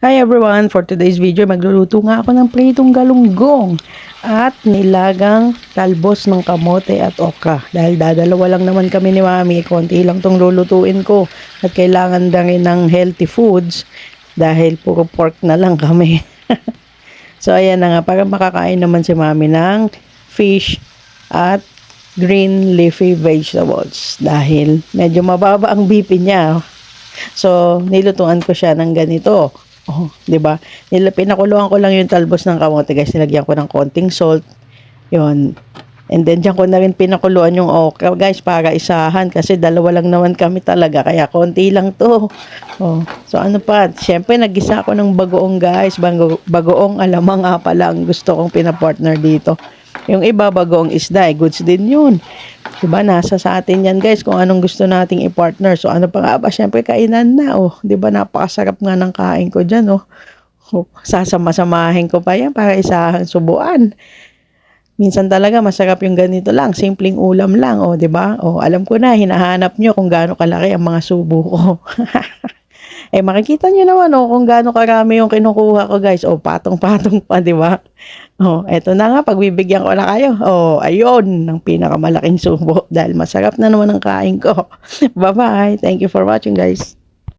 Hi everyone! For today's video, magluluto nga ako ng pritong galunggong at nilagang talbos ng kamote at okra. Dahil dadalawa lang naman kami ni Mami, konti lang tong lulutuin ko at kailangan na rin ng healthy foods dahil puro pork na lang kami. So ayan na nga, para makakain naman si Mami ng fish at green leafy vegetables dahil medyo mababa ang BP niya. So, nilutuan ko siya ng ganito. Oh, 'di ba? Pinakuluan ko lang yung talbos ng kamote, guys. Nilagyan ko ng konting salt. 'Yon. And then diyan ko na rin pinakuluan yung okra, guys, para isahan kasi dalawa lang naman kami talaga kaya konti lang 'to. Oh. So ano pa? Syempre naggisa ako ng bagoong, guys. Bagoong alamang nga pala ang gusto kong pina-partner dito. Yung iba bagoong isda, goods din 'yun. Diba, nasa sa atin yan, guys, kung anong gusto nating i-partner. So, ano pa nga ba? Siyempre, kainan na, oh. Diba, napakasarap nga ng kain ko dyan, oh. Oh, sasama-samahin ko pa yan para isahan subuan. Minsan talaga, masarap yung ganito lang. Simpleng ulam lang, oh, diba? Oh, alam ko na, hinahanap nyo kung gaano kalaki ang mga subo ko. Eh, makikita nyo naman, oh, kung gaano karami yung kinukuha ko, guys. Oh, patong-patong pa, di ba? Oh, eto na nga, pagbibigyan ko na kayo. Oh, ayun, ng pinakamalaking subo dahil masarap na naman ang kain ko. Bye-bye. Thank you for watching, guys.